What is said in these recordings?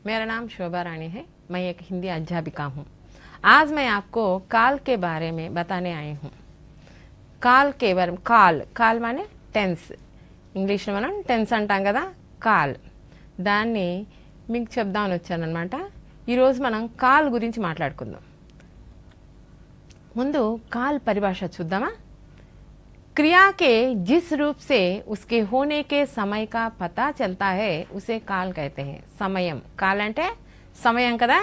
मेरा नाम शोभा रानी है। मैं एक हिंदी अध्यापिका हूँ। आज मैं आपको काल के बारे में बताने आई हूँ। కాల్ के बारे में కాల్ माने టెన్స్, ఇంగ్లీష్లో మనం టెన్స్ అంటాం కదా, కాల్. దాన్ని మీకు చెప్దామని వచ్చానమాట. ఈరోజు మనం కాల్ గురించి మాట్లాడుకుందాం. ముందు కాల్ పరిభాష చూద్దామా. क्रिया के जिस रूप से उसके होने के समय का पता चलता है उसे काल कहते हैं. సమయం, కాల్ అంటే సమయం కదా.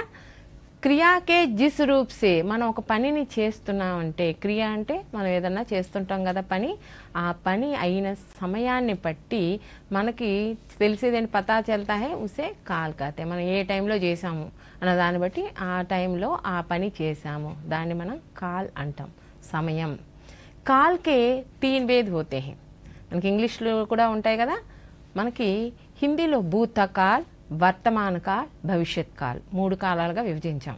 క్రియాకే జిస్ రూప్ సే, మనం ఒక పనిని చేస్తున్నామంటే, క్రియ అంటే మనం ఏదన్నా చేస్తుంటాం కదా పని, ఆ పని అయిన సమయాన్ని బట్టి మనకి తెలిసేదేంటి, పతా చల్తా హే ఉసే కాల్ కహతే. మనం ఏ టైంలో చేసాము అన్న దాన్ని బట్టి ఆ టైంలో ఆ పని చేసాము, దాన్ని మనం కాల్ అంటాం, సమయం. కాల్కే 3 भेद होते हैं. మనకి ఇంగ్లీష్లో కూడా ఉంటాయి కదా. మనకి హిందీలో భూతకాల్, వర్తమాన కాల్, భవిష్యత్ కాల్ 3 కాలాలుగా విభజించాం.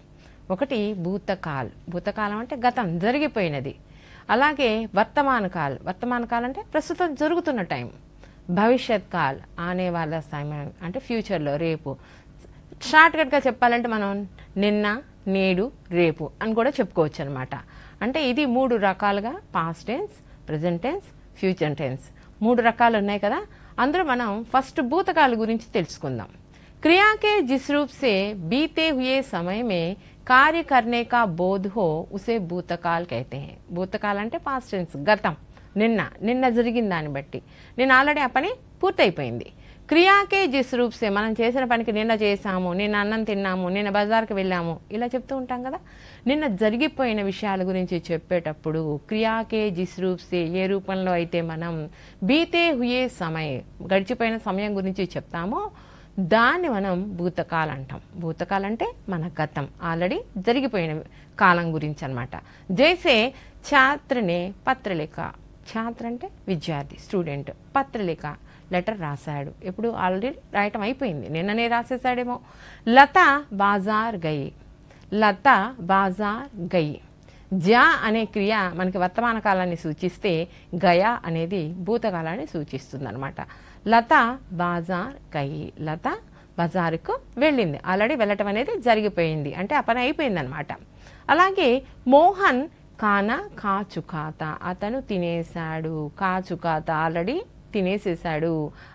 ఒకటి భూతకాల్, భూతకాలం అంటే గతం, జరిగిపోయినది. అలాగే వర్తమాన కాల్, వర్తమాన కాల్ అంటే ప్రస్తుతం జరుగుతున్న టైం. భవిష్యత్ కాల్ ఆనే వాళ్ళ సమయం అంటే ఫ్యూచర్లో, రేపు. షార్ట్కట్గా చెప్పాలంటే మనం నిన్న, నేడు, రేపు అని కూడా చెప్పుకోవచ్చు అనమాట. అంటే ఇది 3 రకాలుగా, past tense, present tense, future tense 3 రకాలు ఉన్నాయి కదా. అందులో మనం ఫస్ట్ భూతకాల గురించి తెలుసుకుందాం. क्रिया के जिस रूप से बीते हुए समय में कार्य करने का बोध हो उसे भूतकाल कहते हैं. భూతకాల్ అంటే పాస్ట్ టెన్స్, గతం, నిన్న జరిగిన దాన్ని బట్టి. నేను ఆల్రెడీ ఆ పని పూర్తయిపోయింది. క్రియాకే జిస్ రూప్ సే, మనం చేసిన పనికి నిన్న చేసాము, నిన్న అన్నం తిన్నాము, నిన్న బజార్కి వెళ్ళాము, ఇలా చెప్తూ ఉంటాం కదా. నిన్న జరిగిపోయిన విషయాల గురించి చెప్పేటప్పుడు క్రియాకే జిస్ రూప్ సే, ఏ రూపంలో అయితే మనం బీతే హుయే సమయ, గడిచిపోయిన సమయం గురించి చెప్తామో దాన్ని మనం భూతకాల్ అంటాం. భూతకాల్ అంటే మన గతం, ఆల్రెడీ జరిగిపోయిన కాలం గురించి అనమాట. జైసే ఛాత్రనే పత్రలేఖ, ఛాత్ర అంటే విద్యార్థి, స్టూడెంట్, పత్రలేఖ లెటర్ రాశాడు, ఎప్పుడు ఆల్రెడీ రాయటం అయిపోయింది, నిన్ననే రాసేసాడేమో. లత బాజార్ గయి, లత బాజార్ గయి. జా అనే క్రియ మనకి వర్తమాన కాలాన్ని సూచిస్తే గయా అనేది భూతకాలాన్ని సూచిస్తుంది అనమాట. లత బాజార్ గయి, లత బజారుకు వెళ్ళింది, ఆల్రెడీ వెళ్ళటం అనేది జరిగిపోయింది, అంటే ఆ పని అయిపోయింది అనమాట. అలాగే మోహన్ కానా కాచుకాత, అతను తినేశాడు, కాచుకాత ఆల్రెడీ తినేసేసాడు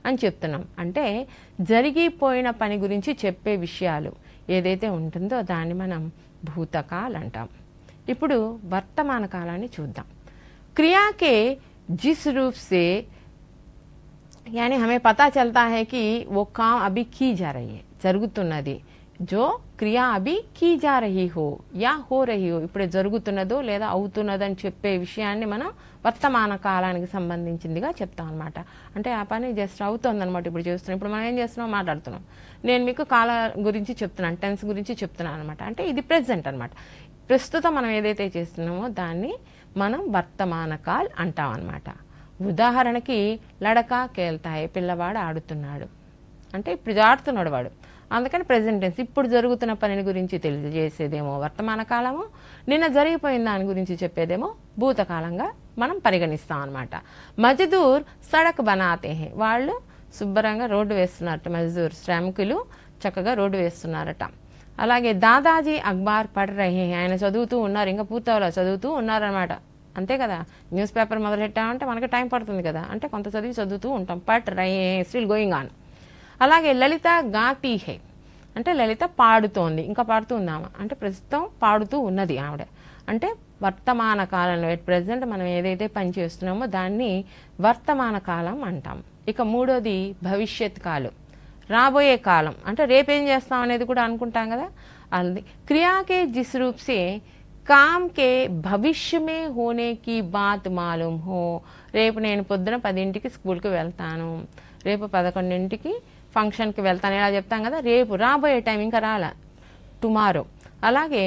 అని చెప్తున్నాం. అంటే జరిగిపోయిన పని గురించి చెప్పే విషయాలు ఏదైతే ఉంటుందో దాన్ని మనం భూతకాల్ అంటాం. ఇప్పుడు వర్తమాన కాలాన్ని చూద్దాం. క్రియాకే జిస్ రూప్ సే यानी हमें पता चलता है कि वो काम अभी की जा रही है, జరుగుతున్నది, जो క్రియా అభి కీ జా రహీ హో యా హో రహీ హో, ఇప్పుడే జరుగుతున్నదో లేదా అవుతున్నదని చెప్పే విషయాన్ని మనం వర్తమాన కాలానికి సంబంధించిందిగా చెప్తాం అనమాట. అంటే ఆ పని జస్ట్ అవుతుందన్నమాట, ఇప్పుడు చేస్తున్నాం. ఇప్పుడు మనం ఏం చేస్తున్నాం, మాట్లాడుతున్నాం. నేను మీకు కాల గురించి చెప్తున్నాను, టెన్స్ గురించి చెప్తున్నాను అనమాట. అంటే ఇది ప్రెజెంట్ అనమాట. ప్రస్తుతం మనం ఏదైతే చేస్తున్నామో దాన్ని మనం వర్తమాన కాల్ అంటాం అనమాట. ఉదాహరణకి లడకా కేల్తాయి, పిల్లవాడు ఆడుతున్నాడు, అంటే ఇప్పుడు ఆడుతున్నాడు వాడు, అందుకని ప్రెజెంట్ టెన్స్. ఇప్పుడు జరుగుతున్న పనిని గురించి తెలియజేసేదేమో వర్తమాన కాలము, నిన్న జరిగిపోయిన దాని గురించి చెప్పేదేమో భూతకాలంగా మనం పరిగణిస్తాం అనమాట. మజ్దూర్ సడక్ బనాతే హే, వాళ్ళు శుభ్రంగా రోడ్డు వేస్తున్నారట. మజ్దూర్ శ్రామికులు చక్కగా రోడ్డు వేస్తున్నారట. అలాగే దాదాజీ అఖ్బార్ పఢ్ రహే హే, ఆయన చదువుతూ ఉన్నారు, ఇంకా పూర్తవలా చదువుతూ ఉన్నారనమాట. అంతే కదా, న్యూస్ పేపర్ మొదలెట్టామంటే మనకి టైం పడుతుంది కదా, అంటే కొంత చదువుతూ ఉంటాం. పట్ రహే స్టిల్ గోయింగ్ ఆన్. అలాగే లలిత గాతి హే, అంటే లలిత పాడుతోంది, ఇంకా పాడుతూ ఉందామా అంటే ప్రస్తుతం పాడుతూ ఉన్నది ఆవిడ. అంటే వర్తమాన కాలంలో, ఎట్ ప్రజెంట్ మనం ఏదైతే పని చేస్తున్నామో దాన్ని వర్తమాన కాలం అంటాం. ఇక మూడోది భవిష్యత్ కాలం, రాబోయే కాలం, అంటే రేపేం చేస్తాం అనేది కూడా అనుకుంటాం కదా. అది క్రియాకే జిస్ రూప్ సే काम के भविष्य में होने की बात मालूम हो, రేపు నేను పొద్దున 10ంటికి స్కూల్కి వెళ్తాను, రేపు 11ంటికి ఫంక్షన్కి వెళ్తాను, ఇలా చెప్తాం కదా. రేపు రాబోయే టైం, ఇంకా రాలా, టుమారో. అలాగే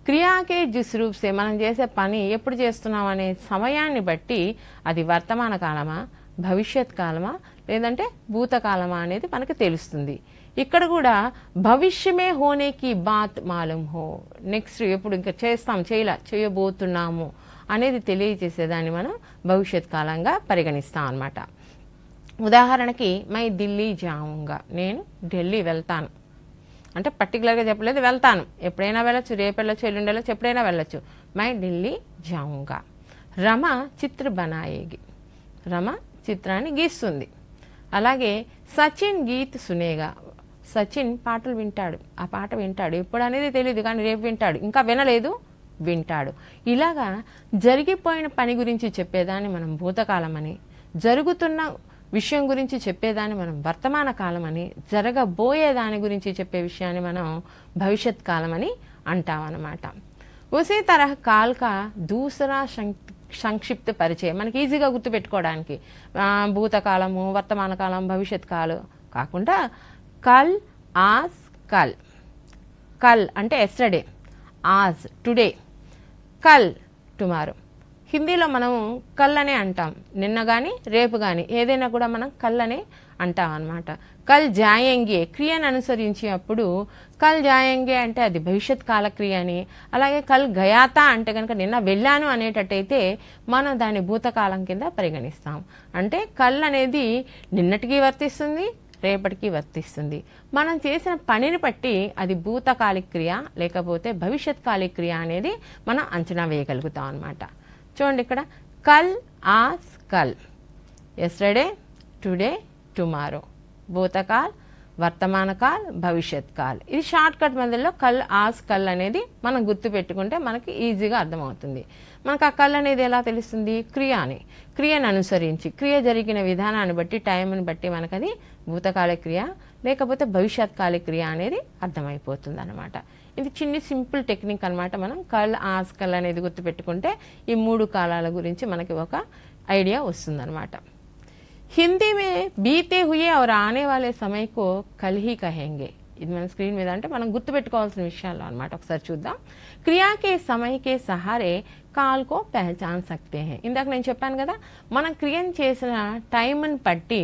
క్రియాకే జిస్ రూప్ సే, మనం చేసే పని ఎప్పుడు చేస్తున్నాం అనే సమయాన్ని బట్టి అది వర్తమాన కాలమా, భవిష్యత్ కాలమా, లేదంటే భూతకాలమా అనేది మనకు తెలుస్తుంది. ఇక్కడ కూడా భవిష్యమే హోనేకి బాత్ మాలూం హో, నెక్స్ట్ ఎప్పుడు ఇంకా చేస్తాం, చేయబోతున్నాము అనేది తెలియజేసేదాన్ని మనం భవిష్యత్ కాలంగా పరిగణిస్తాం అన్నమాట. ఉదాహరణకి మై ఢిల్లీ జాऊंगा, నేను ఢిల్లీ వెళ్తాను, అంటే పర్టికులర్గా చెప్పలేదు, వెళ్తాను, ఎప్పుడైనా వెళ్ళొచ్చు, రేపు వెళ్ళొచ్చు, ఎల్లుండి వెళ్ళొచ్చు, ఎప్పుడైనా వెళ్ళొచ్చు. మై ఢిల్లీ జాऊंगा. రమ చిత్ర బనాయేగి, రమ చిత్రాన్ని గీస్తుంది. అలాగే సచిన్ గీత్ సునేగా, సచిన్ పాటలు వింటాడు, ఆ పాట వింటాడు, ఎప్పుడు అనేది తెలియదు కానీ రేపు వింటాడు, ఇంకా వినలేదు వింటాడు. ఇలాగా జరిగిపోయిన పని గురించి చెప్పేదాన్ని మనం భూతకాలం అని, జరుగుతున్న విషయం గురించి చెప్పేదాన్ని మనం వర్తమాన కాలం అని, జరగబోయే దాని గురించి చెప్పే విషయాన్ని మనం భవిష్యత్ కాలం అని అంటామన్నమాట. ఉసే తరహ కాల్ కా దూసరా సంక్షిప్త పరిచయం, మనకి ఈజీగా గుర్తుపెట్టుకోవడానికి భూతకాలము, వర్తమాన కాలం, భవిష్యత్ కాలం కాకుండా కల్, ఆజ్, కల్. కల్ అంటే ఎస్టర్డే, ఆజ్ టుడే, కల్ టుమారో. హిందీలో మనం కల్ అనే అంటాం, నిన్న కానీ రేపు కానీ ఏదైనా కూడా మనం కల్ అనే అంటాం అన్నమాట. కల్ జాయేంగే క్రియను అనుసరించి అప్పుడు కల్ జాయేంగే అంటే అది భవిష్యత్ కాల క్రియ అని, అలాగే కల్ గయాతా అంటే కనుక నిన్న వెళ్ళాను అనేటట్టయితే మనం దాన్ని భూతకాలం కింద పరిగణిస్తాం. అంటే కల్ అనేది నిన్నటికి వర్తిస్తుంది, రేపటికి వర్తిస్తుంది. మనం చేసిన పనిని బట్టి అది భూతకాలిక క్రియ లేకపోతే భవిష్యత్ కాలిక క్రియ అనేది మనం అంచనా వేయగలుగుతాం అన్నమాట. చూడండి ఇక్కడ కల్, ఆజ్, కల్, ఎస్టర్డే, టుడే, టుమారో, భూతకాల్, వర్తమాన కాల్, భవిష్యత్ కాల్. ఇది షార్ట్ కట్ మధ్యలో కల్, ఆజ్, కల్ అనేది మనం గుర్తు పెట్టుకుంటే మనకి ఈజీగా అర్థమవుతుంది. మనకు ఆ కల్ అనేది ఎలా తెలుస్తుంది? క్రియను అనుసరించి, క్రియ జరిగిన విధానాన్ని బట్టి, టైంని బట్టి మనకు అది భూతకాల క్రియ లేకపోతే భవిష్యత్ కాల క్రియ అనేది అర్థమైపోతుంది అన్నమాట. ఇది చిన్న సింపుల్ టెక్నిక్ అనమాట. మనం కల్, ఆజ్, కల్ అనేది గుర్తుపెట్టుకుంటే ఈ 3 కాలాల గురించి మనకి ఒక ఐడియా వస్తుందన్నమాట. హిందీ మే బీతే హుయే और आने वाले समय को कल ही कहेंगे. ఇది మన స్క్రీన్ మీద అంటే మనం గుర్తుపెట్టుకోవాల్సిన విషయాలు అనమాట. ఒకసారి చూద్దాం. క్రియాకే సమయకే సహారే కాల్కో పెహచాన్ సక్తే హై. ఇందాక నేను చెప్పాను కదా, మనం క్రియను చేసిన టైంని బట్టి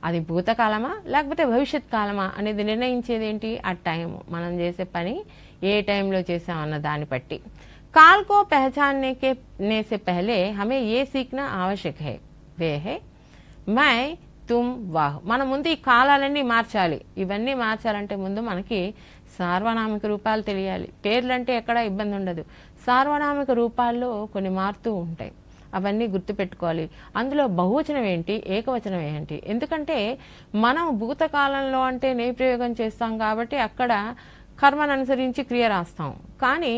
అది భూతకాలమా లేకపోతే భవిష్యత్ కాలమా అనేది నిర్ణయించేది ఏంటి? ఆ టైము, మనం చేసే పని ఏ టైంలో చేసామన్న దాన్ని బట్టి. కాల్కో పెహచాన్నే से पहले हमें ये सीखना आवश्यक है, वे है మై, తుమ్, వాహ్. మన ముందు ఈ కాలాలన్నీ మార్చాలి. ఇవన్నీ మార్చాలంటే ముందు మనకి సార్వనామిక రూపాలు తెలియాలి. పేర్లంటే ఎక్కడ ఇబ్బంది ఉండదు, సార్వనామిక రూపాల్లో కొన్ని మారుతూ ఉంటాయి, అవన్నీ గుర్తుపెట్టుకోవాలి. అందులో బహువచనం ఏంటి, ఏకవచనం ఏంటి? ఎందుకంటే మనం భూతకాలంలో అంటే నే ప్రయోగం చేస్తాం కాబట్టి అక్కడ కర్మను అనుసరించి క్రియ రాస్తాం. కానీ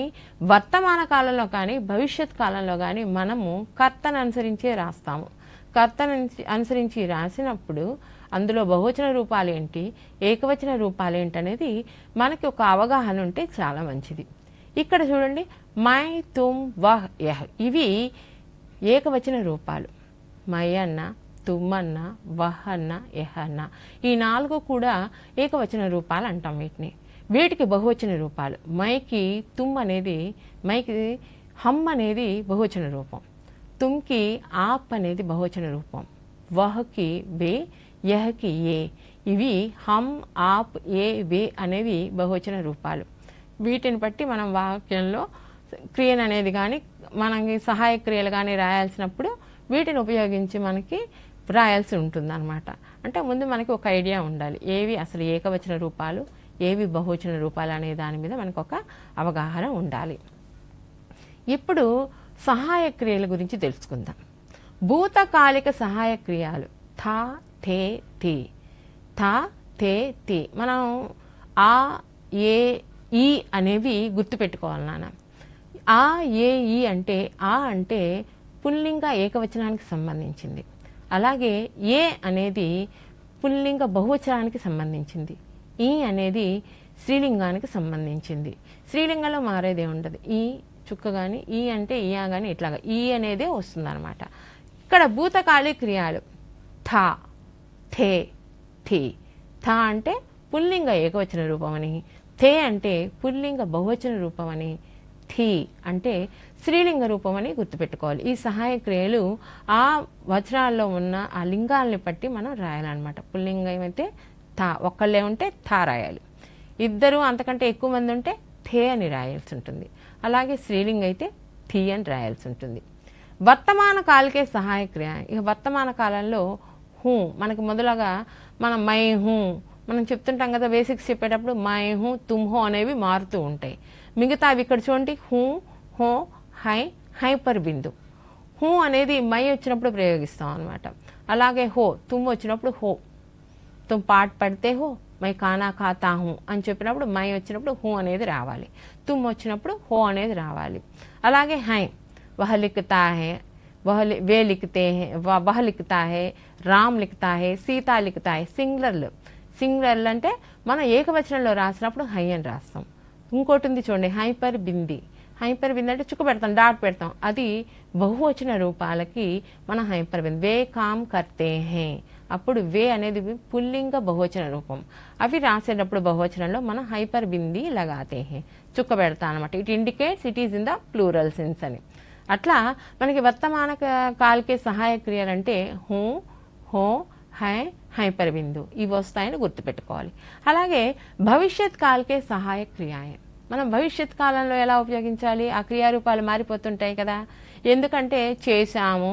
వర్తమాన కాలంలో కానీ భవిష్యత్ కాలంలో కానీ మనము కర్తను అనుసరించే రాస్తాము. కర్తను అనుసరించి రాసినప్పుడు అందులో బహువచన రూపాలు ఏంటి, ఏకవచన రూపాలు ఏంటి అనేది మనకి ఒక అవగాహన ఉంటే చాలా మంచిది. ఇక్కడ చూడండి, మై, తుమ్, వహ్, యహ్ ఇవి ఏకవచన రూపాలు. మై అన్న, తుమ్ అన్న, వహ్ అన్న, యహ్ అన్న, ఈ 4 కూడా ఏకవచన రూపాలు అంటాం వీటిని. వీటికి బహువచన రూపాలు. మైకి తుమ్ అనేది, మైకి హమ్ అనేది బహువచన రూపం, తుమ్కి ఆప్ అనేది బహువచన రూపం, వహ్కి వే, యహ్కి ఏ. ఇవి హమ్, ఆప్, ఏ, వే అనేవి బహువచన రూపాలు. వీటిని బట్టి మనం వాక్యంలో క్రియను అనేది కానీ మనకి సహాయ క్రియలు కానీ రాయాల్సినప్పుడు వీటిని ఉపయోగించి మనకి రాయాల్సి ఉంటుందన్నమాట. అంటే ముందు మనకి ఒక ఐడియా ఉండాలి, ఏవి అసలు ఏకవచన రూపాలు, ఏవి బహువచన రూపాలు అనే దాని మీద మనకు ఒక అవగాహన ఉండాలి. ఇప్పుడు సహాయ క్రియల గురించి తెలుసుకుందాం. భూతకాలిక సహాయ క్రియలు థా, థే, థీ. థా, థే, థీ మనం ఆ, ఏ, ఈ అనేవి గుర్తుపెట్టుకోవాలి నాన్న. ఆ, ఏ, ఈ అంటే ఆ అంటే పుల్లింగ ఏకవచనానికి సంబంధించింది. అలాగే ఏ అనేది పుల్లింగ బహువచనానికి సంబంధించింది. ఈ అనేది స్త్రీలింగానికి సంబంధించింది. స్త్రీలింగంలో మారేదే ఉండదు. ఈ చుక్క కానీ, ఈ అంటే ఇయా కానీ ఇట్లాగా ఈ అనేదే వస్తుందన్నమాట. ఇక్కడ భూతకాలిక క్రియాలు థా, థే, థీ. థా అంటే పుల్లింగ ఏకవచన రూపమని, థే అంటే పుల్లింగ బహువచన రూపమని, థీ అంటే స్త్రీలింగ రూపమని గుర్తుపెట్టుకోవాలి. ఈ సహాయ క్రియలు ఆ వచనాల్లో ఉన్న ఆ లింగాల్ని బట్టి మనం రాయాలన్నమాట. పుల్లింగం అయితే థా, ఒక్కళ్ళే ఉంటే థా రాయాలి, ఇద్దరు అంతకంటే ఎక్కువ మంది ఉంటే థే అని రాయాల్సి ఉంటుంది. అలాగే స్త్రీలింగ అయితే థీ అని రాయాల్సి ఉంటుంది. వర్తమాన కాలకే సహాయ క్రియ. ఇక వర్తమాన కాలంలో హూ మనకు మొదలుగా మనం మై హూ, మనం చెప్తుంటాం కదా బేసిక్స్ చెప్పేటప్పుడు మై హూ తుమ్ హో అనేవి మారుతూ ఉంటాయి. మిగతావి ఇక్కడ చూడండి హూ హో హై హైపర్ బిందు. హూ అనేది మై వచ్చినప్పుడు ప్రయోగిస్తాం అనమాట. అలాగే హో తుమ్ వచ్చినప్పుడు హో, తుమ్ పాట్ పడితే హో, మై ఖానా ఖాతా హూ అని చెప్పినప్పుడు మై వచ్చినప్పుడు హూ అనేది రావాలి, తుమ్ వచ్చినప్పుడు హో అనేది రావాలి. అలాగే హై వహ లిఖతా హై, వే లిఖతే హై, వహ లిఖతా హై, రామ్ లిఖతా హై, సీతా లిఖతా హై. సింగులర్లు అంటే మనం ఏకవచనంలో రాసినప్పుడు హై అని రాస్తాం. ఇంకోటి ఉంది చూడండి హైపర్ బింది. హైపర్ బింది అంటే చుక్క పెడతాం, డాట్ పెడతాం, అది బహువచన రూపాలకి మనం హైపర్ బింది. వే కామ్ కర్తే హై, అప్పుడు వే అనేది పుల్లింగ బహువచన రూపం. అవి రాసేటప్పుడు బహువచనంలో మనం హైపర్ బింది లగాతే హై, చుక్క పెడతాం అనమాట. It indicates it is in the plural sense అని. అట్లా మనకి వర్తమాన కాల్కే సహాయ క్రియలంటే హూ హో హై హైపర్ బిందు ఇవి వస్తాయని గుర్తుపెట్టుకోవాలి. అలాగే భవిష్యత్ కాల్కే సహాయ క్రియాయే, మనం భవిష్యత్ కాలంలో ఎలా ఉపయోగించాలి? ఆ క్రియారూపాలు మారిపోతుంటాయి కదా. ఎందుకంటే చేశాము,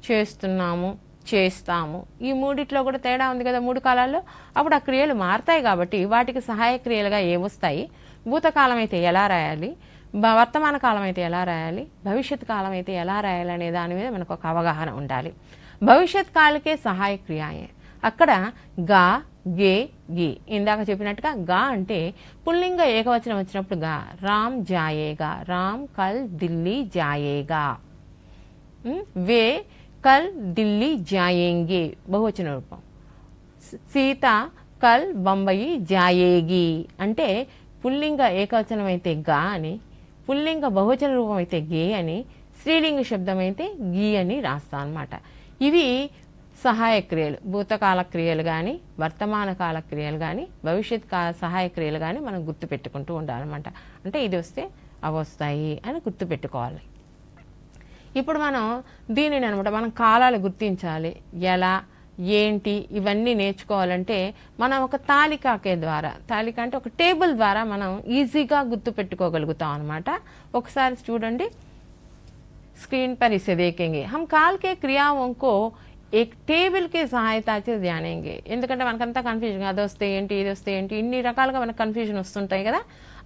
చేస్తున్నాము, చేస్తాము, ఈ మూడిట్లో కూడా తేడా ఉంది కదా 3 కాలాల్లో. అప్పుడు ఆ క్రియలు మారుతాయి కాబట్టి వాటికి సహాయ క్రియలుగా ఏమొస్తాయి, భూతకాలం అయితే ఎలా రాయాలి, వర్తమాన కాలం అయితే ఎలా రాయాలి, భవిష్యత్ కాలం అయితే ఎలా రాయాలి అనే దాని మీద మనకు ఒక అవగాహన ఉండాలి. భవిష్యత్ కాలకే సహాయ క్రియాయే, అక్కడ గా గే గి ఇందాక చెప్పినట్టుగా గా అంటే పుల్లింగ ఏకవచనం వచ్చినప్పుడు గా, రామ్ జాయేగా, రామ్ కల్ ఢిల్లీ జాయేగా, వే కల్ ఢిల్లీ జాయేంగే బహువచన రూపం. సీత కల్ బొంబాయి జాయేగి అంటే పుల్లింగ ఏకవచనం అయితే గా అని, పుల్లింగ బహువచన రూపం అయితే గే అని, స్త్రీలింగ శబ్దం అయితే గీ అని రాస్తాం అనమాట. ఇవి సహాయ క్రియలు, భూతకాల క్రియలు కానీ, వర్తమాన కాల క్రియలు కానీ, భవిష్యత్ కాల సహాయ క్రియలు కానీ మనం గుర్తుపెట్టుకుంటూ ఉండాలన్నమాట. అంటే ఇది వస్తే అవి వస్తాయి అని గుర్తుపెట్టుకోవాలి. ఇప్పుడు మనం దీనిని అనమాట మనం కాలాలు గుర్తించాలి. ఎలా ఏంటి ఇవన్నీ నేర్చుకోవాలంటే మనం ఒక తాలికాకే ద్వారా, తాలిక అంటే ఒక టేబుల్ ద్వారా మనం ఈజీగా గుర్తుపెట్టుకోగలుగుతాం అనమాట. ఒకసారి చూడండి, स्क्रीन पर इसे देखेंगे. हम काल के क्रियाओं को एक टेबल की सहायता से जानेंगे. ఎందుకంటే మనకంతా కన్ఫ్యూజన్, అది వస్తే ఏంటి ఇది వస్తే ఏంటి ఇన్ని రకాలుగా మనకు కన్ఫ్యూజన్ వస్తుంటాయి కదా.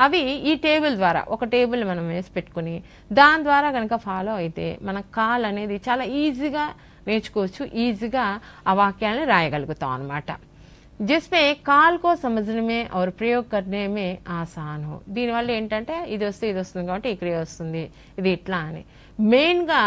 అవి ఈ టేబుల్ ద్వారా, ఒక టేబుల్ మనం వేసి పెట్టుకుని దాని ద్వారా కనుక ఫాలో అయితే మన కాల్ అనేది చాలా ఈజీగా నేర్చుకోవచ్చు, ఈజీగా ఆ వాక్యాలను రాయగలుగుతాం అనమాట. जिसमें కాల్ को समझने में और प्रयोग करने में आसान हो. దీనివల్ల ఏంటంటే ఇది వస్తే ఇది వస్తుంది కాబట్టి ఈ క్రియ వస్తుంది, ఇది ఇట్లా అని. మెయిన్గా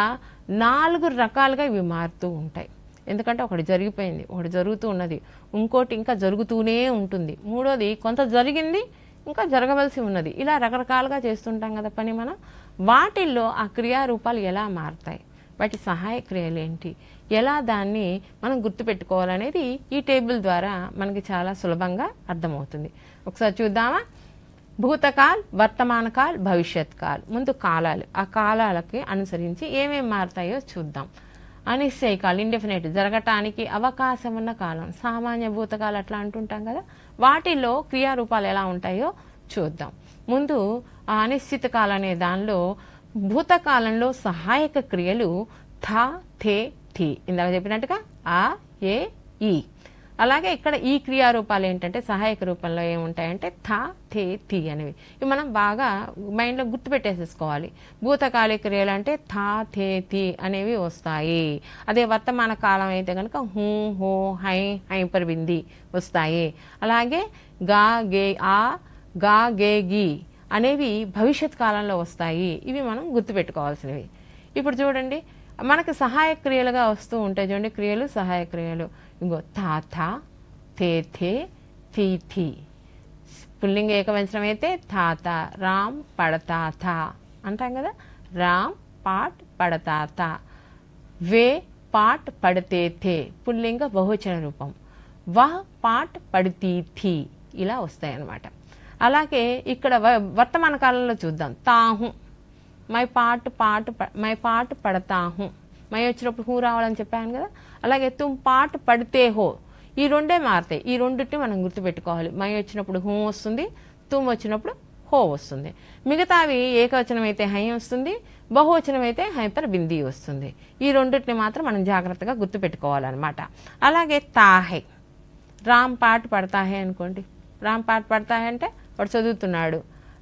4 రకాలుగా ఇవి మారుతూ ఉంటాయి. ఎందుకంటే ఒకటి జరిగిపోయింది, ఒకటి జరుగుతూ ఉన్నది, ఇంకోటి ఇంకా జరుగుతూనే ఉంటుంది, మూడోది కొంత జరిగింది ఇంకా జరగవలసి ఉన్నది. ఇలా రకరకాలుగా చేస్తుంటాం కదా పని మనం. వాటిల్లో ఆ క్రియారూపాలు ఎలా మారుతాయి, వాటి సహాయ క్రియలు ఏంటి, ఎలా దాన్ని మనం గుర్తుపెట్టుకోవాలనేది ఈ టేబుల్ ద్వారా మనకి చాలా సులభంగా అర్థమవుతుంది. ఒకసారి చూద్దామా. భూతకాల్, వర్తమాన కాల్, భవిష్యత్ కాల్. ముందు కాలాలు, ఆ కాలాలకి అనుసరించి ఏమేమి మారుతాయో చూద్దాం. అనిశ్చయ కాలం, ఇండెఫినెట్, జరగటానికి అవకాశం ఉన్న కాలం, సామాన్య భూతకాలు అట్లా అంటుంటాం కదా. వాటిల్లో క్రియారూపాలు ఎలా ఉంటాయో చూద్దాం. ముందు ఆ అనిశ్చిత కాలం అనే దానిలో భూతకాలంలో సహాయక క్రియలు థ, థే, థి, ఇందాక చెప్పినట్టుగా ఆ, ఏ, ఈ. అలాగే ఇక్కడ ఈ క్రియారూపాలు ఏంటంటే సహాయక రూపంలో ఏముంటాయంటే థ, థే, థి అనేవి. ఇవి మనం బాగా మైండ్లో గుర్తుపెట్టేసేసుకోవాలి. భూతకాలిక క్రియలు అంటే థ, థే, థి అనేవి వస్తాయి. అదే వర్తమాన కాలం అయితే కనుక హూ, హో, హై, హైపర్ బింది వస్తాయి. అలాగే గా, గే, ఆ, గా, గే, గి అనేవి భవిష్యత్ కాలంలో వస్తాయి. ఇవి మనం గుర్తుపెట్టుకోవాల్సినవి. ఇప్పుడు చూడండి, మనకి సహాయ క్రియలుగా వస్తూ ఉంటాయి చూడండి క్రియలు, సహాయ క్రియలు. ఇంకో థ, థే, థే, థీ, థీ. పుల్లింగ ఏకవచనం అయితే థాత, రామ్ పడతా థ అంటాం కదా. రామ్ పాట్ పడతా థ, వే పాట్ పడితే థే పుల్లింగ బహువచన రూపం, వహ్ పాట్ పడితీ థీ ఇలా వస్తాయి అన్నమాట. అలాగే ఇక్కడ వర్తమాన కాలంలో చూద్దాం. తాహు, మై పాటు పడతాహు, మై వచ్చినప్పుడు హూ రావాలని చెప్పాను కదా. అలాగే తుమ్ పాటు పడితే హో, ఈ రెండే మారుతాయి. ఈ రెండింటిని మనం గుర్తుపెట్టుకోవాలి. మై వచ్చినప్పుడు హూ వస్తుంది, తుమ్ వచ్చినప్పుడు హో వస్తుంది. మిగతావి ఏకవచనం అయితే హై వస్తుంది, బహువచనం అయితే హైపర్ బింది వస్తుంది. ఈ రెండింటిని మాత్రం మనం జాగ్రత్తగా గుర్తుపెట్టుకోవాలన్నమాట. అలాగే తాహై, రామ్ పాట పడతా హే అనుకోండి, రామ్ పాట పడతా హే అంటే వాడు చదువుతున్నాడు.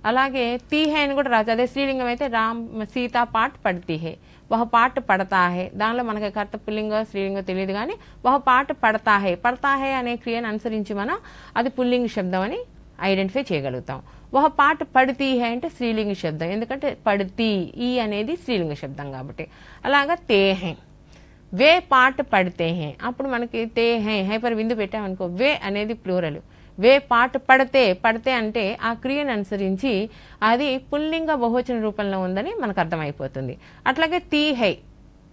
అలాగే తీ హే అని కూడా రాదు, అదే స్త్రీలింగం అయితే రామ్ సీతా పాట పడతీ హే, వహ పాట పడతా హే. దానిలో మనకి కర్త పుల్లింగో స్త్రీలింగో తెలియదు, కానీ వహ పాట పడతా హే, పడతా హే అనే క్రియను అనుసరించి మనం అది పుల్లింగ శబ్దం అని ఐడెంటిఫై చేయగలుగుతాం. వహ పాట పడితీ హే అంటే స్త్రీలింగ శబ్దం, ఎందుకంటే పడితీ ఈ అనేది స్త్రీలింగ శబ్దం కాబట్టి. అలాగా తే హే, వే పాట పడితే హే, అప్పుడు మనకి తే హే హైపర్ విందు పెట్టామనుకో, వే అనేది ప్లూరల్, వే పాట పడితే, పడితే అంటే ఆ క్రియను అనుసరించి అది పుల్లింగ బహువచన రూపంలో ఉందని మనకు అర్థమైపోతుంది. అట్లాగే తీ హై,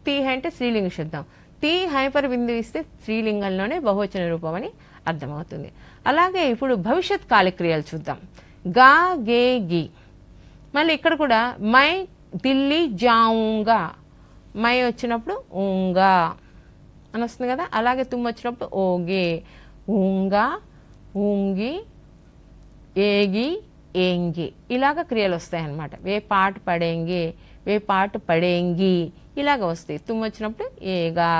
తీ హై అంటే స్త్రీలింగ శబ్దం, తీ హైపర్ బిందు ఇస్తే స్త్రీలింగంలోనే బహువచన రూపం అని అర్థమవుతుంది. అలాగే ఇప్పుడు భవిష్యత్ కాలక్రియలు చూద్దాం. గా గే గి, మళ్ళీ ఇక్కడ కూడా మై ఢిల్లీ జాऊंगा, మై వచ్చినప్పుడు ఊంగా అని వస్తుంది కదా. అలాగే తుమ్ వచ్చినప్పుడు ఓగే, ఊంగా ఊంగి ఏగి ఏంగి, ఇలాగ క్రియలు వస్తాయి అన్నమాట. వే పాట పడేంగి, వే పాట పడేంగి ఇలాగ వస్తాయి. తుమ్ వచ్చినప్పుడు ఏగా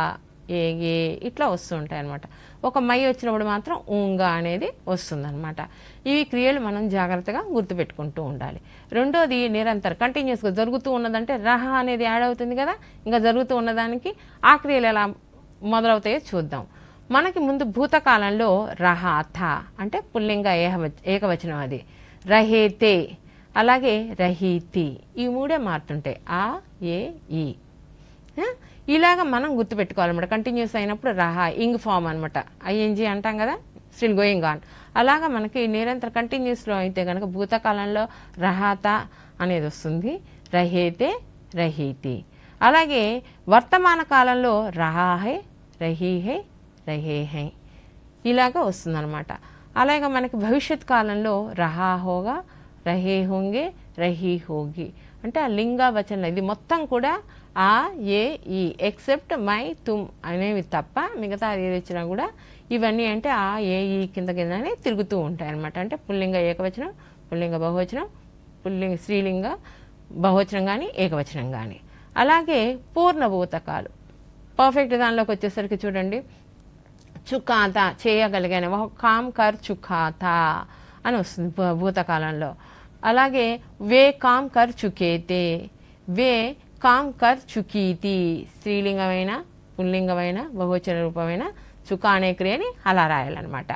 ఏగే ఇట్లా వస్తూ ఉంటాయి అన్నమాట. ఒక మై వచ్చినప్పుడు మాత్రం ఊంగా అనేది వస్తుందన్నమాట. ఈ క్రియలు మనం జాగ్రత్తగా గుర్తుపెట్టుకుంటూ ఉండాలి. రెండోది నిరంతరం కంటిన్యూస్గా జరుగుతూ ఉన్నదంటే రహ అనేది యాడ్ అవుతుంది కదా, ఇంకా జరుగుతూ ఉన్నదానికి ఆ క్రియలు ఎలా మొదలవుతాయో చూద్దాం. మనకి ముందు భూతకాలంలో రహాథ అంటే పుల్లింగ ఏకవచనం, అది రహేతే, అలాగే రహీతి, ఈ మూడే మారుతుంటాయి, ఆ ఏ ఈ. ఇలాగ మనం గుర్తుపెట్టుకోవాలన్నమాట. కంటిన్యూస్ అయినప్పుడు రహా ఇంగ్ ఫామ్ అనమాట, ఐఎన్జీ అంటాం కదా, స్టిల్ గోయింగ్ ఆన్. అలాగా మనకి నిరంతర కంటిన్యూస్లో అయితే కనుక భూతకాలంలో రహాత అనేది వస్తుంది, రహేతే రహీతి. అలాగే వర్తమాన కాలంలో రహాహే రహీహే రహేహే ఇలాగా వస్తుందన్నమాట. అలాగే మనకి భవిష్యత్ కాలంలో రహా హోగా రహే హోంగే రహీ హోగి, అంటే ఆ లింగ వచనం ఇది మొత్తం కూడా ఆ ఏ ఈ ఎక్సెప్ట్ మై తుమ్ అనేవి తప్ప మిగతా ఏది వచ్చినా కూడా ఇవన్నీ అంటే ఆ ఏ ఈ కింద కిందనే తిరుగుతూ ఉంటాయి అన్నమాట. అంటే పుల్లింగ ఏకవచనం, పుల్లింగ బహువచనం, పుల్లింగ స్త్రీలింగ బహువచనం కానీ ఏకవచనం కానీ. అలాగే పూర్ణభూతకాలు పర్ఫెక్ట్ దానిలోకి వచ్చేసరికి చూడండి, చుకాతా చేయగలిగాను, ఒక కామ్ కర్ చుకాతా అని వస్తుంది భూతకాలంలో. అలాగే వే కామ్ కర్ చుకేతే, వే కామ్ కర్ చుకీతి, స్త్రీలింగమైన పుల్లింగమైన బహువచన రూపమైన చుకా అనే క్రియని అలా రాయాలన్నమాట.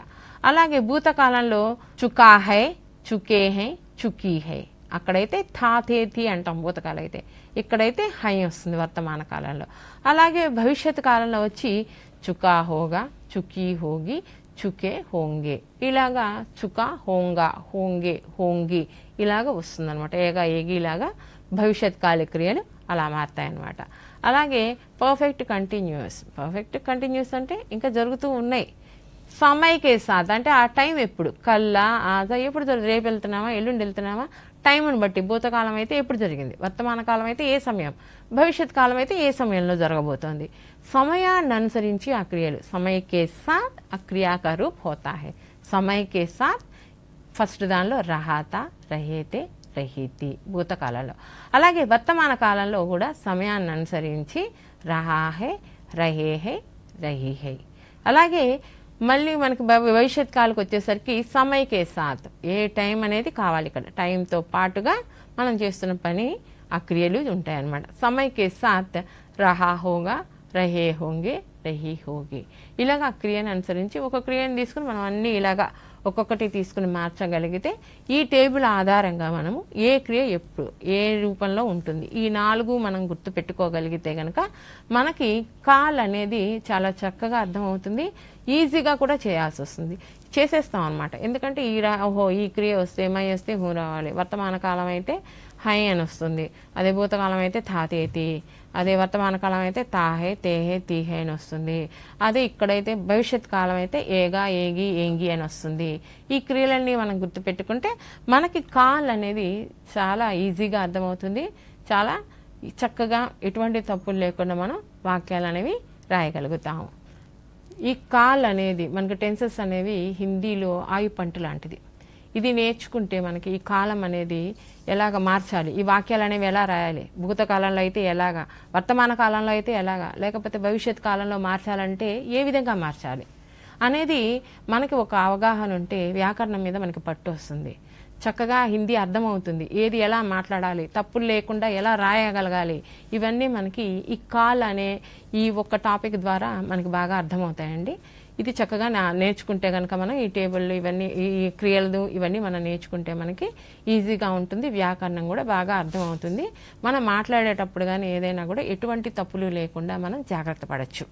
అలాగే భూతకాలంలో చుకా హై చుకే హై చుకీ హై, అక్కడైతే థా థే థీ అంటాం భూతకాలం అయితే, ఇక్కడైతే హై వస్తుంది వర్తమాన కాలంలో. అలాగే భవిష్యత్ కాలంలో వచ్చి చుకా హోగా చుకీ హోగి చుకే హోంగే, ఇలాగా చుకా హోంగా హోంగే హోంగి ఇలాగా వస్తుంది అనమాట. ఏగా ఏగి ఇలాగా భవిష్యత్ కాల క్రియలు అలా మారుతాయన్నమాట. అలాగే పర్ఫెక్ట్ కంటిన్యూస్ అంటే ఇంకా జరుగుతూ ఉన్నాయి. సమయకే సాత్ అంటే ఆ టైం ఎప్పుడు, కల్లా ఆజా ఎప్పుడు రేపు వెళ్తున్నామా ఎల్లుండి వెళ్తున్నామా టైంను బట్టి. భూతకాలం అయితే ఎప్పుడు జరిగింది, వర్తమాన కాలం అయితే ఏ సమయం, భవిష్యత్ కాలం అయితే ఏ సమయంలో జరగబోతోంది. సమయాన్ని అనుసరించి ఆ క్రియలు, సమయకే సాత్ ఆ క్రియాక రూప్ హోతా హై. సమయకే సాత్ ఫస్ట్ దానిలో రహాతా రహేతే రహీతి భూతకాలంలో. అలాగే వర్తమాన కాలంలో కూడా సమయాన్ని అనుసరించి రహాహే రహేహే రహీహై. అలాగే మళ్ళీ మనకి భవిష్యత్ కాలకు వచ్చేసరికి సమయకే సాత్, ఏ టైం అనేది కావాలి, ఇక్కడ టైంతో పాటుగా మనం చేస్తున్న పని ఆ క్రియలు ఉంటాయి అన్నమాట. సమయకే సాత్ రహా హోగా రహే హోంగే రహీ హోగి, ఇలాగ ఆ క్రియను అనుసరించి ఒక క్రియను తీసుకుని మనం అన్నీ ఇలాగా ఒక్కొక్కటి తీసుకుని మార్చగలిగితే ఈ టేబుల్ ఆధారంగా మనము ఏ క్రియ ఎప్పుడు ఏ రూపంలో ఉంటుంది ఈ 4 మనం గుర్తు పెట్టుకోగలిగితే కనుక మనకి కాల్ అనేది చాలా చక్కగా అర్థమవుతుంది, ఈజీగా కూడా చేయాల్సి వస్తుంది, చేసేస్తాం అనమాట. ఎందుకంటే ఈ క్రియ వస్తే మై వస్తే హూ రావాలి, వర్తమాన కాలం అయితే హై అని వస్తుంది, అదే భూతకాలం అయితే థాతేతి, అదే వర్తమాన కాలం అయితే తాహే తేహే తీహే అని వస్తుంది, అదే ఇక్కడైతే భవిష్యత్ కాలం అయితే ఏగా ఏగి ఏంగి అని వస్తుంది. ఈ క్రియలన్నీ మనం గుర్తుపెట్టుకుంటే మనకి కాల్ అనేది చాలా ఈజీగా అర్థమవుతుంది, చాలా చక్కగా ఎటువంటి తప్పులు లేకుండా మనం వాక్యాలు అనేవి రాయగలుగుతాము. ఈ కాల్ అనేది మనకి టెన్సెస్ అనేవి హిందీలో ఆయుపంటు లాంటిది. ఇది నేర్చుకుంటే మనకి ఈ కాలం అనేది ఎలాగ మార్చాలి, ఈ వాక్యాలు అనేవి ఎలా రాయాలి, భూతకాలంలో అయితే ఎలాగా, వర్తమాన కాలంలో అయితే ఎలాగా, లేకపోతే భవిష్యత్ కాలంలో మార్చాలంటే ఏ విధంగా మార్చాలి అనేది మనకి ఒక అవగాహన ఉంటే వ్యాకరణం మీద మనకి పట్టు వస్తుంది. చక్కగా హిందీ అర్థమవుతుంది, ఏది ఎలా మాట్లాడాలి, తప్పులు లేకుండా ఎలా రాయగలగాలి, ఇవన్నీ మనకి ఈ కాల్ అనే ఈ ఒక్క టాపిక్ ద్వారా మనకి బాగా అర్థమవుతాయండి. ఇది చక్కగా నేర్చుకుంటే కనుక మనం ఈ టేబుల్ ఇవన్నీ ఈ క్రియలు ఇవన్నీ మనం నేర్చుకుంటే మనకి ఈజీగా ఉంటుంది. వ్యాకరణం కూడా బాగా అర్థమవుతుంది. మనం మాట్లాడేటప్పుడు కానీ ఏదైనా కూడా ఎటువంటి తప్పులు లేకుండా మనం జాగ్రత్త పడవచ్చు.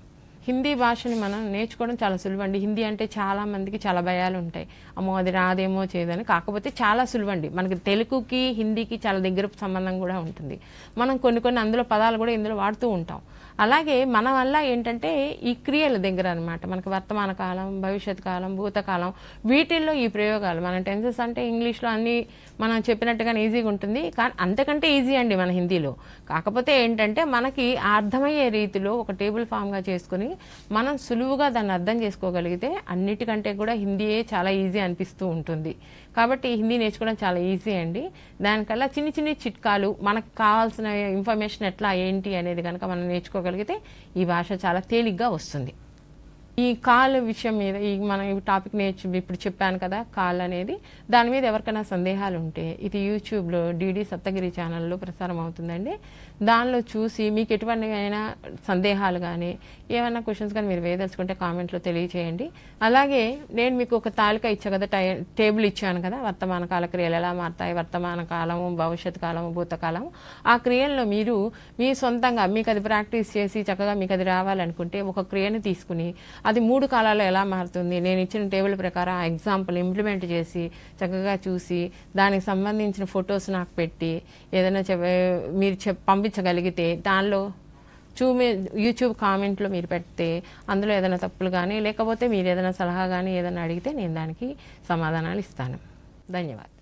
హిందీ భాషని మనం నేర్చుకోవడం చాలా సులువండి. హిందీ అంటే చాలా మందికి చాలా భయాలు ఉంటాయి, అమ్మో అది రాదేమో చేయదని. కాకపోతే చాలా సులువండి. మనకి తెలుగుకి హిందీకి చాలా దగ్గర సంబంధం కూడా ఉంటుంది. మనం కొన్ని అందులో పదాలు కూడా ఇందులో వాడుతూ ఉంటాం. అలాగే మన వల్ల ఏంటంటే ఈ క్రియల దగ్గర అనమాట మనకి వర్తమాన కాలం, భవిష్యత్ కాలం, భూతకాలం, వీటిల్లో ఈ ప్రయోగాలు. మన టెన్సెస్ అంటే ఇంగ్లీష్లో అన్నీ మనం చెప్పినట్టుగానే ఈజీగా ఉంటుంది, కానీ అంతకంటే ఈజీ అండి మన హిందీలో. కాకపోతే ఏంటంటే మనకి అర్థమయ్యే రీతిలో ఒక టేబుల్ ఫామ్గా చేసుకుని మనం సులువుగా దాన్ని అర్థం చేసుకోగలిగితే అన్నిటికంటే కూడా హిందీయే చాలా ఈజీ అనిపిస్తూ ఉంటుంది. కాబట్టి హిందీ నేర్చుకోవడం చాలా ఈజీ అండి. దానికల్లా చిన్ని చిట్కాలు, మనకు కావాల్సిన ఇన్ఫర్మేషన్ ఎట్లా ఏంటి అనేది కనుక మనం నేర్చుకోగలిగితే ఈ భాష చాలా తేలిగ్గా వస్తుంది. ఈ కాల్ విషయం మీద మనం ఈ టాపిక్ ఇప్పుడు చెప్పాను కదా, కాల్ అనేది. దాని మీద ఎవరికైనా సందేహాలు ఉంటే ఇది యూట్యూబ్లో డిడి సప్తగిరి ఛానల్లో ప్రసారం అవుతుందండి. దానిలో చూసి మీకు ఎటువంటి అయినా సందేహాలు కానీ ఏమైనా క్వశ్చన్స్ కానీ మీరు వేయదలుచుకుంటే కామెంట్లో తెలియచేయండి. అలాగే నేను మీకు ఒక తాలిక ఇచ్చా కదా, టేబుల్ ఇచ్చాను కదా, వర్తమాన కాల క్రియలు ఎలా మారుతాయి, వర్తమాన కాలము, భవిష్యత్ కాలము, భూతకాలము. ఆ క్రియల్లో మీరు మీ సొంతంగా మీకు అది ప్రాక్టీస్ చేసి చక్కగా మీకు అది రావాలనుకుంటే ఒక క్రియను తీసుకుని అది 3 కాలాల్లో ఎలా మారుతుంది, నేను ఇచ్చిన టేబుల్ ప్రకారం ఆ ఎగ్జాంపుల్ ఇంప్లిమెంట్ చేసి చక్కగా చూసి దానికి సంబంధించిన ఫొటోస్ నాకు పెట్టి ఏదైనా మీరు పంపించగలిగితే దానిలో యూట్యూబ్ కామెంట్లో మీరు పెడితే అందులో ఏదైనా తప్పులు కానీ లేకపోతే మీరు ఏదైనా సలహా కానీ ఏదైనా అడిగితే నేను దానికి సమాధానాలు ఇస్తాను. ధన్యవాదాలు.